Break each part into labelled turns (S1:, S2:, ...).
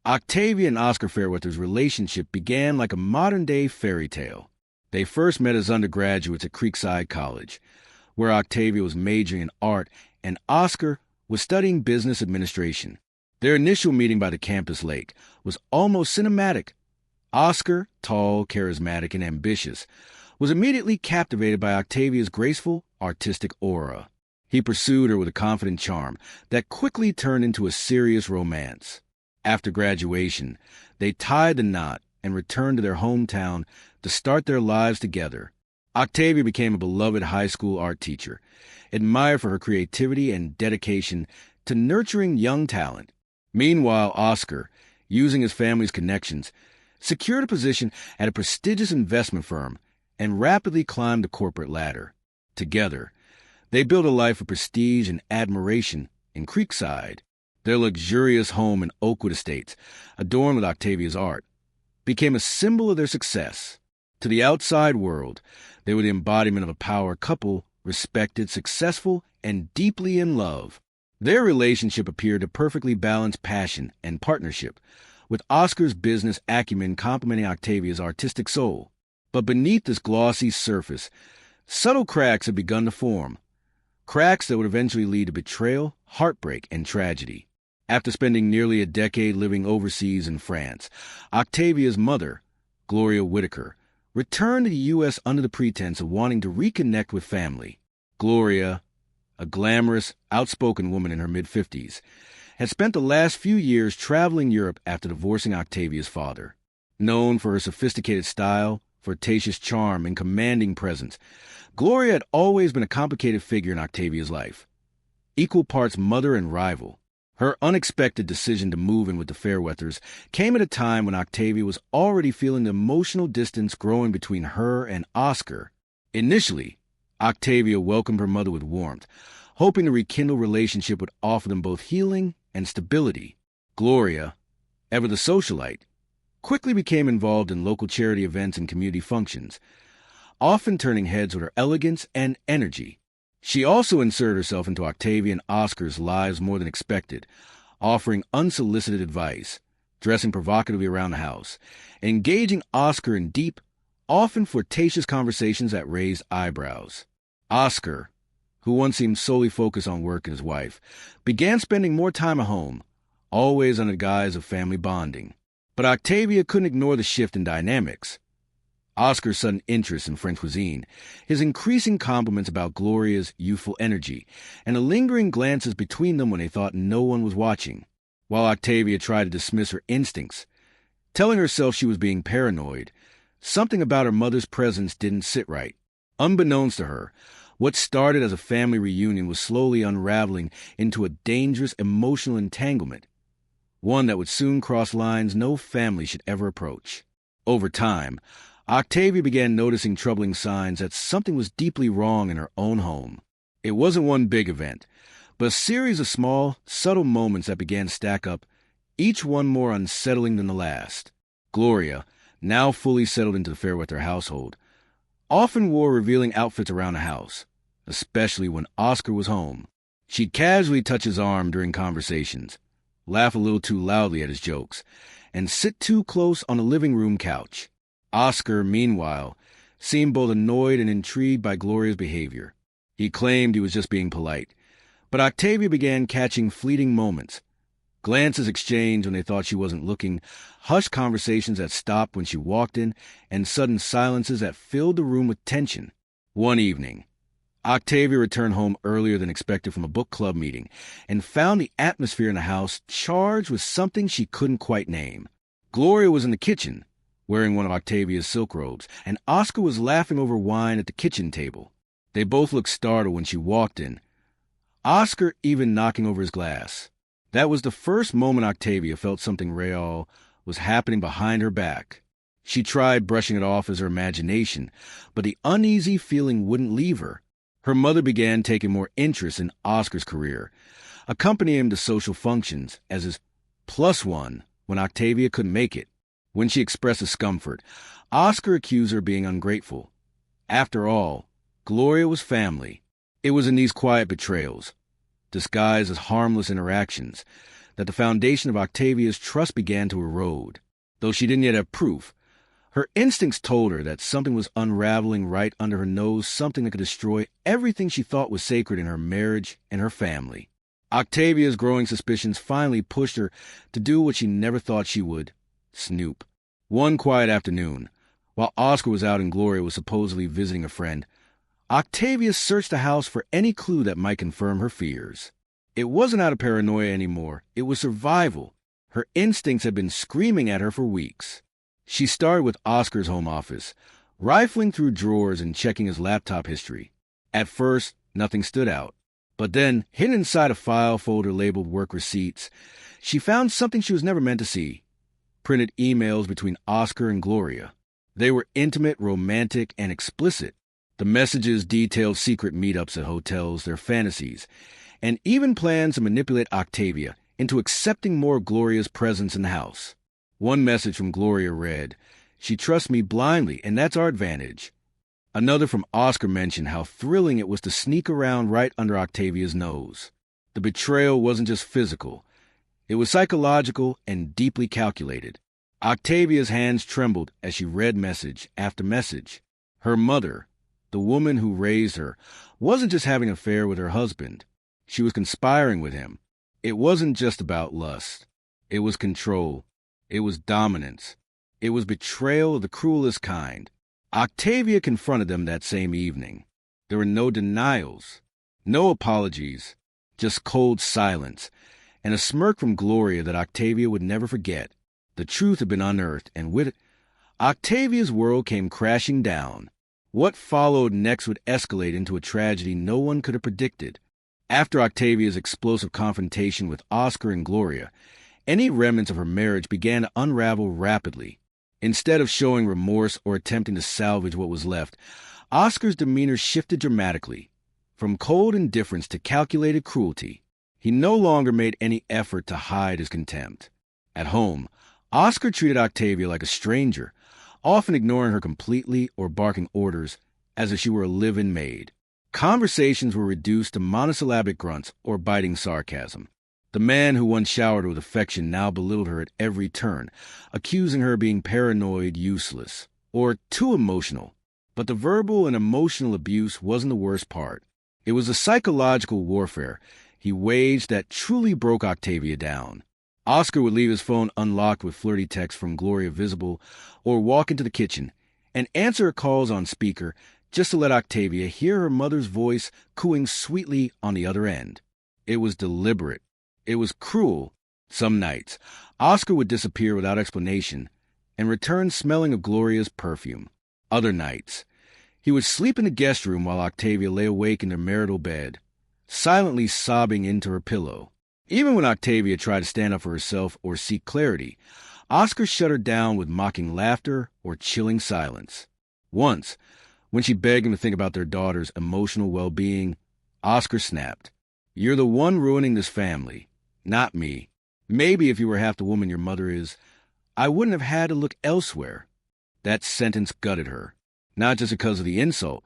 S1: Octavia and Oscar Fairweather's relationship began like a modern-day fairy tale. They first met as undergraduates at Creekside College, where Octavia was majoring in art and Oscar was studying business administration. Their initial meeting by the campus lake was almost cinematic. Oscar, tall, charismatic, and ambitious, was immediately captivated by Octavia's graceful, artistic aura. He pursued her with a confident charm that quickly turned into a serious romance. After graduation, they tied the knot and returned to their hometown to start their lives together. Octavia became a beloved high school art teacher, admired for her creativity and dedication to nurturing young talent. Meanwhile, Oscar, using his family's connections, secured a position at a prestigious investment firm and rapidly climbed the corporate ladder. Together, they built a life of prestige and admiration in Creekside. Their luxurious home in Oakwood Estates, adorned with Octavia's art, became a symbol of their success. To the outside world, they were the embodiment of a power couple, respected, successful, and deeply in love. Their relationship appeared to perfectly balance passion and partnership, with Oscar's business acumen complementing Octavia's artistic soul. But beneath this glossy surface, subtle cracks had begun to form. Cracks that would eventually lead to betrayal, heartbreak, and tragedy. After spending nearly a decade living overseas in France, Octavia's mother, Gloria Whitaker, returned to the U.S. under the pretense of wanting to reconnect with family. Gloria, a glamorous, outspoken woman in her mid-50s, had spent the last few years traveling Europe after divorcing Octavia's father. Known for her sophisticated style, flirtatious charm, and commanding presence, Gloria had always been a complicated figure in Octavia's life, equal parts mother and rival. Her unexpected decision to move in with the Fairweathers came at a time when Octavia was already feeling the emotional distance growing between her and Oscar. Initially, Octavia welcomed her mother with warmth, hoping the rekindled relationship would offer them both healing and stability. Gloria, ever the socialite, quickly became involved in local charity events and community functions, often turning heads with her elegance and energy. She also inserted herself into Octavia and Oscar's lives more than expected, offering unsolicited advice, dressing provocatively around the house, engaging Oscar in deep, often flirtatious conversations that raised eyebrows. Oscar, who once seemed solely focused on work and his wife, began spending more time at home, always under the guise of family bonding. But Octavia couldn't ignore the shift in dynamics. Oscar's sudden interest in French cuisine, his increasing compliments about Gloria's youthful energy, and the lingering glances between them when they thought no one was watching. While Octavia tried to dismiss her instincts, telling herself she was being paranoid, something about her mother's presence didn't sit right. Unbeknownst to her, what started as a family reunion was slowly unraveling into a dangerous emotional entanglement, one that would soon cross lines no family should ever approach. Over time, Octavia began noticing troubling signs that something was deeply wrong in her own home. It wasn't one big event, but a series of small, subtle moments that began to stack up, each one more unsettling than the last. Gloria, now fully settled into the Fairweather household, often wore revealing outfits around the house, especially when Oscar was home. She'd casually touch his arm during conversations, laugh a little too loudly at his jokes, and sit too close on the living room couch. Oscar, meanwhile, seemed both annoyed and intrigued by Gloria's behavior. He claimed he was just being polite, but Octavia began catching fleeting moments. Glances exchanged when they thought she wasn't looking, hushed conversations that stopped when she walked in, and sudden silences that filled the room with tension. One evening, Octavia returned home earlier than expected from a book club meeting and found the atmosphere in the house charged with something she couldn't quite name. Gloria was in the kitchen, wearing one of Octavia's silk robes, and Oscar was laughing over wine at the kitchen table. They both looked startled when she walked in, Oscar even knocking over his glass. That was the first moment Octavia felt something real was happening behind her back. She tried brushing it off as her imagination, but the uneasy feeling wouldn't leave her. Her mother began taking more interest in Oscar's career, accompanying him to social functions as his plus one when Octavia couldn't make it. When she expressed discomfort, Oscar accused her of being ungrateful. After all, Gloria was family. It was in these quiet betrayals, disguised as harmless interactions, that the foundation of Octavia's trust began to erode. Though she didn't yet have proof, her instincts told her that something was unraveling right under her nose, something that could destroy everything she thought was sacred in her marriage and her family. Octavia's growing suspicions finally pushed her to do what she never thought she would: snoop. One quiet afternoon, while Oscar was out and Gloria was supposedly visiting a friend, Octavia searched the house for any clue that might confirm her fears. It wasn't out of paranoia anymore. It was survival. Her instincts had been screaming at her for weeks. She started with Oscar's home office, rifling through drawers and checking his laptop history. At first, nothing stood out. But then, hidden inside a file folder labeled work receipts, she found something she was never meant to see: printed emails between Oscar and Gloria. They were intimate, romantic, and explicit. The messages detailed secret meetups at hotels, their fantasies, and even plans to manipulate Octavia into accepting more of Gloria's presence in the house. One message from Gloria read, "She trusts me blindly, and that's our advantage." Another from Oscar mentioned how thrilling it was to sneak around right under Octavia's nose. The betrayal wasn't just physical. It was psychological and deeply calculated. Octavia's hands trembled as she read message after message. Her mother, the woman who raised her, wasn't just having an affair with her husband. She was conspiring with him. It wasn't just about lust. It was control. It was dominance. It was betrayal of the cruelest kind. Octavia confronted them that same evening. There were no denials, no apologies, just cold silence, and a smirk from Gloria that Octavia would never forget. The truth had been unearthed, and with it, Octavia's world came crashing down. What followed next would escalate into a tragedy no one could have predicted. After Octavia's explosive confrontation with Oscar and Gloria, any remnants of her marriage began to unravel rapidly. Instead of showing remorse or attempting to salvage what was left, Oscar's demeanor shifted dramatically, from cold indifference to calculated cruelty. He no longer made any effort to hide his contempt. At home, Oscar treated Octavia like a stranger, often ignoring her completely or barking orders as if she were a live-in maid. Conversations were reduced to monosyllabic grunts or biting sarcasm. The man who once showered her with affection now belittled her at every turn, accusing her of being paranoid, useless, or too emotional. But the verbal and emotional abuse wasn't the worst part. It was the psychological warfare he waged that truly broke Octavia down. Oscar would leave his phone unlocked with flirty texts from Gloria visible, or walk into the kitchen and answer her calls on speaker just to let Octavia hear her mother's voice cooing sweetly on the other end. It was deliberate. It was cruel. Some nights, Oscar would disappear without explanation and return smelling of Gloria's perfume. Other nights, he would sleep in the guest room while Octavia lay awake in their marital bed, silently sobbing into her pillow. Even when Octavia tried to stand up for herself or seek clarity, Oscar shut her down with mocking laughter or chilling silence. Once, when she begged him to think about their daughter's emotional well-being, Oscar snapped, "You're the one ruining this family. Not me. Maybe if you were half the woman your mother is, I wouldn't have had to look elsewhere." That sentence gutted her, not just because of the insult,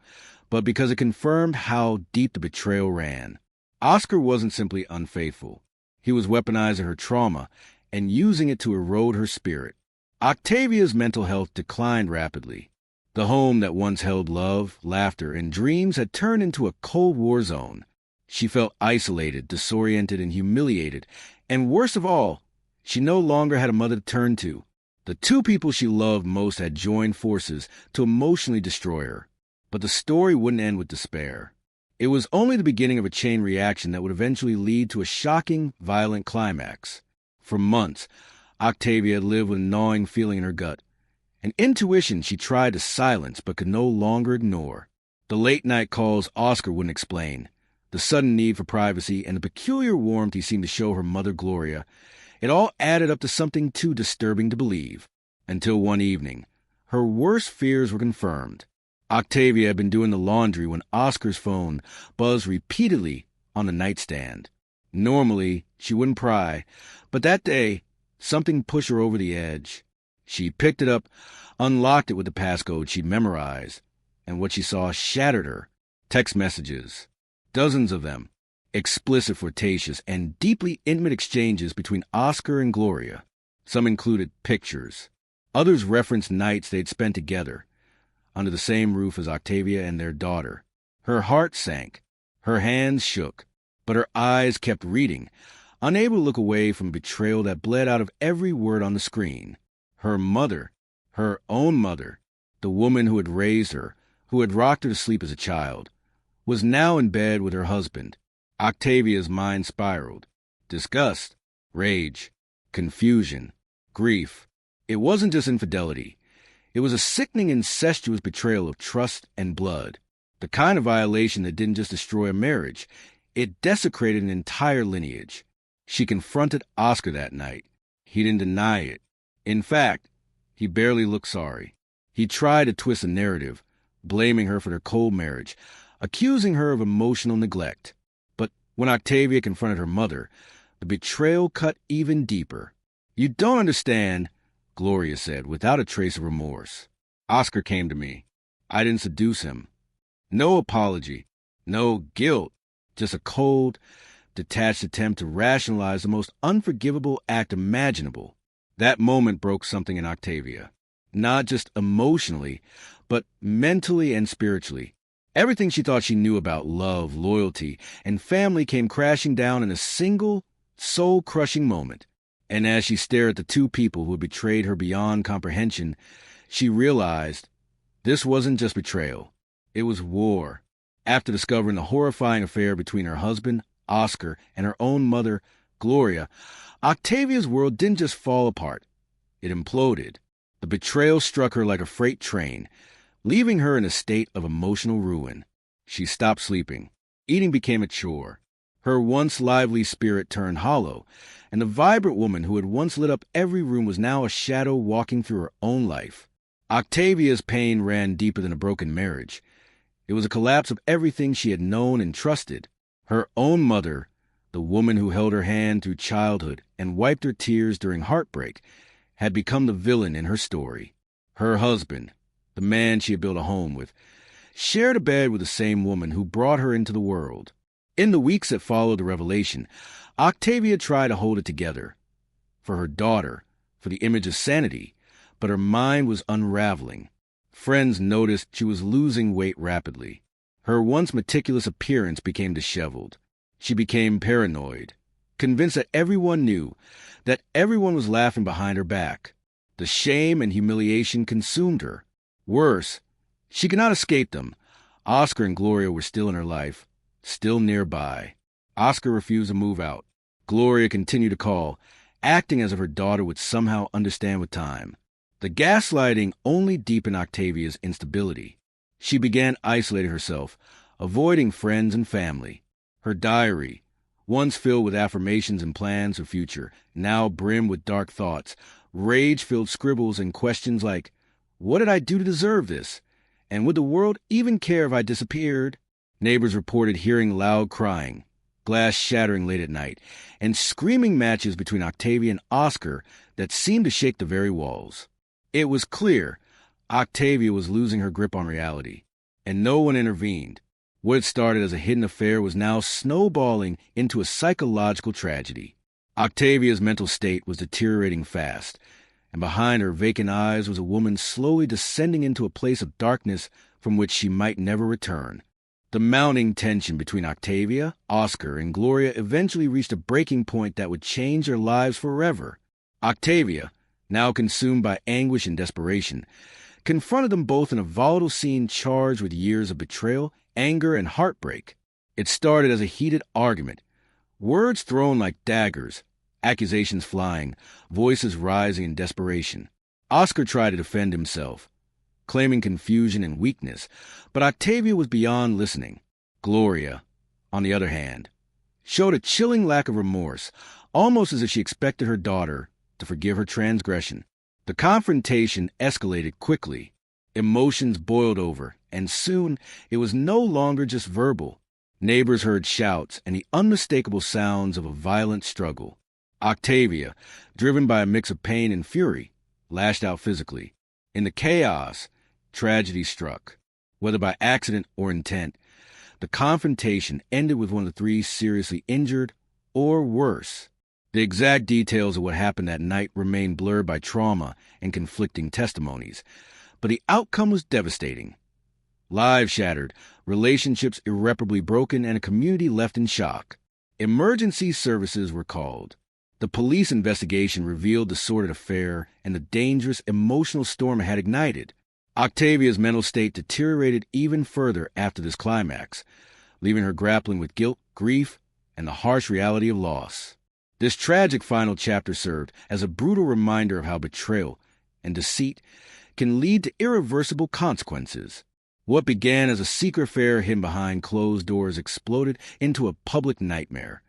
S1: but because it confirmed how deep the betrayal ran. Oscar wasn't simply unfaithful. He was weaponizing her trauma and using it to erode her spirit. Octavia's mental health declined rapidly. The home that once held love, laughter, and dreams had turned into a Cold War zone. She felt isolated, disoriented, and humiliated. And worst of all, she no longer had a mother to turn to. The two people she loved most had joined forces to emotionally destroy her. But the story wouldn't end with despair. It was only the beginning of a chain reaction that would eventually lead to a shocking, violent climax. For months, Octavia had lived with a gnawing feeling in her gut, an intuition she tried to silence but could no longer ignore. The late-night calls Oscar wouldn't explain, the sudden need for privacy, and the peculiar warmth he seemed to show her mother Gloria, it all added up to something too disturbing to believe. Until one evening, her worst fears were confirmed. Octavia had been doing the laundry when Oscar's phone buzzed repeatedly on the nightstand. Normally, she wouldn't pry, but that day, something pushed her over the edge. She picked it up, unlocked it with the passcode she'd memorized, and what she saw shattered her. Text messages. Dozens of them. explicit, flirtatious, and deeply intimate exchanges between Oscar and Gloria. Some included pictures. Others referenced nights they'd spent together, under the same roof as Octavia and their daughter. Her heart sank. Her hands shook. But her eyes kept reading, unable to look away from betrayal that bled out of every word on the screen. Her mother, her own mother, the woman who had raised her, who had rocked her to sleep as a child, was now in bed with her husband. Octavia's mind spiraled. Disgust, rage, confusion, grief. It wasn't just infidelity. It was a sickening, incestuous betrayal of trust and blood. The kind of violation that didn't just destroy a marriage. It desecrated an entire lineage. She confronted Oscar that night. He didn't deny it. In fact, he barely looked sorry. He tried to twist the narrative, blaming her for their cold marriage, accusing her of emotional neglect. But when Octavia confronted her mother, the betrayal cut even deeper. "You don't understand," Gloria said, without a trace of remorse. "Oscar came to me. I didn't seduce him. No apology, no guilt. Just a cold, detached attempt to rationalize the most unforgivable act imaginable." That moment broke something in Octavia. Not just emotionally, but mentally and spiritually. Everything she thought she knew about love, loyalty, and family came crashing down in a single, soul-crushing moment. And as she stared at the two people who had betrayed her beyond comprehension, she realized this wasn't just betrayal. It was war. After discovering the horrifying affair between her husband, Oscar, and her own mother, Gloria, Octavia's world didn't just fall apart. It imploded. The betrayal struck her like a freight train, leaving her in a state of emotional ruin. She stopped sleeping. Eating became a chore. Her once lively spirit turned hollow, and the vibrant woman who had once lit up every room was now a shadow walking through her own life. Octavia's pain ran deeper than a broken marriage. It was a collapse of everything she had known and trusted. Her own mother, the woman who held her hand through childhood and wiped her tears during heartbreak, had become the villain in her story. Her husband, the man she had built a home with, shared a bed with the same woman who brought her into the world. In the weeks that followed the revelation, Octavia tried to hold it together. For her daughter, for the image of sanity, but her mind was unraveling. Friends noticed she was losing weight rapidly. Her once meticulous appearance became disheveled. She became paranoid, convinced that everyone knew, that everyone was laughing behind her back. The shame and humiliation consumed her. Worse, she could not escape them. Oscar and Gloria were still in her life, still nearby. Oscar refused to move out. Gloria continued to call, acting as if her daughter would somehow understand with time. The gaslighting only deepened Octavia's instability. She began isolating herself, avoiding friends and family. Her diary, once filled with affirmations and plans for future, now brimmed with dark thoughts, rage-filled scribbles and questions like, "What did I do to deserve this? And would the world even care if I disappeared?" Neighbors reported hearing loud crying, glass shattering late at night, and screaming matches between Octavia and Oscar that seemed to shake the very walls. It was clear Octavia was losing her grip on reality, and no one intervened. What had started as a hidden affair was now snowballing into a psychological tragedy. Octavia's mental state was deteriorating fast, and behind her vacant eyes was a woman slowly descending into a place of darkness from which she might never return. The mounting tension between Octavia, Oscar, and Gloria eventually reached a breaking point that would change their lives forever. Octavia, now consumed by anguish and desperation, confronted them both in a volatile scene charged with years of betrayal, anger, and heartbreak. It started as a heated argument, words thrown like daggers, accusations flying, voices rising in desperation. Oscar tried to defend himself, claiming confusion and weakness, but Octavia was beyond listening. Gloria, on the other hand, showed a chilling lack of remorse, almost as if she expected her daughter to forgive her transgression. The confrontation escalated quickly. Emotions boiled over, and soon it was no longer just verbal. Neighbors heard shouts and the unmistakable sounds of a violent struggle. Octavia, driven by a mix of pain and fury, lashed out physically. In the chaos, tragedy struck. Whether by accident or intent, The confrontation ended with one of the three seriously injured or worse. The exact details of what happened that night remain blurred by trauma and conflicting testimonies, but the outcome was devastating. Lives shattered, relationships irreparably broken, and a community left in shock. Emergency services were called. The police investigation revealed the sordid affair and the dangerous emotional storm it had ignited. Octavia's mental state deteriorated even further after this climax, leaving her grappling with guilt, grief, and the harsh reality of loss. This tragic final chapter served as a brutal reminder of how betrayal and deceit can lead to irreversible consequences. What began as a secret affair hidden behind closed doors exploded into a public nightmare,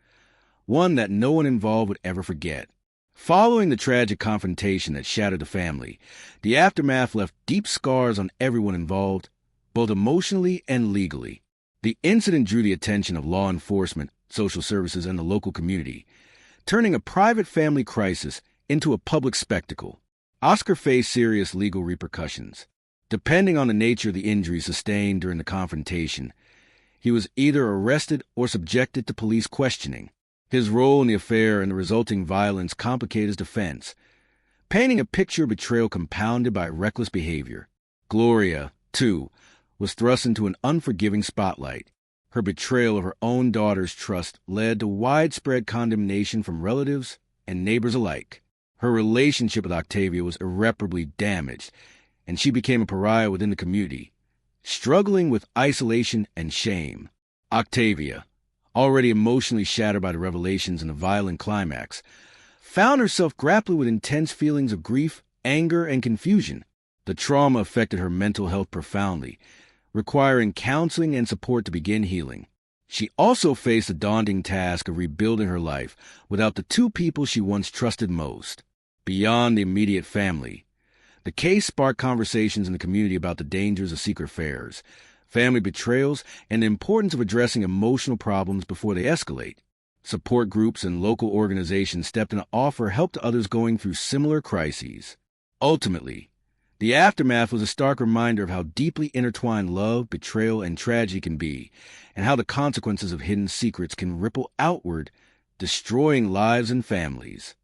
S1: one that no one involved would ever forget. Following the tragic confrontation that shattered the family, the aftermath left deep scars on everyone involved, both emotionally and legally. The incident drew the attention of law enforcement, social services, and the local community, turning a private family crisis into a public spectacle. Oscar faced serious legal repercussions. Depending on the nature of the injuries sustained during the confrontation, he was either arrested or subjected to police questioning. His role in the affair and the resulting violence complicated his defense, painting a picture of betrayal compounded by reckless behavior. Gloria, too, was thrust into an unforgiving spotlight. Her betrayal of her own daughter's trust led to widespread condemnation from relatives and neighbors alike. Her relationship with Octavia was irreparably damaged, and she became a pariah within the community, struggling with isolation and shame. Octavia, already emotionally shattered by the revelations and the violent climax, found herself grappling with intense feelings of grief, anger, and confusion. The trauma affected her mental health profoundly, requiring counseling and support to begin healing. She also faced the daunting task of rebuilding her life without the two people she once trusted most. Beyond the immediate family, the case sparked conversations in the community about the dangers of secret affairs, family betrayals, and the importance of addressing emotional problems before they escalate. Support groups and local organizations stepped in to offer help to others going through similar crises. Ultimately, the aftermath was a stark reminder of how deeply intertwined love, betrayal, and tragedy can be, and how the consequences of hidden secrets can ripple outward, destroying lives and families.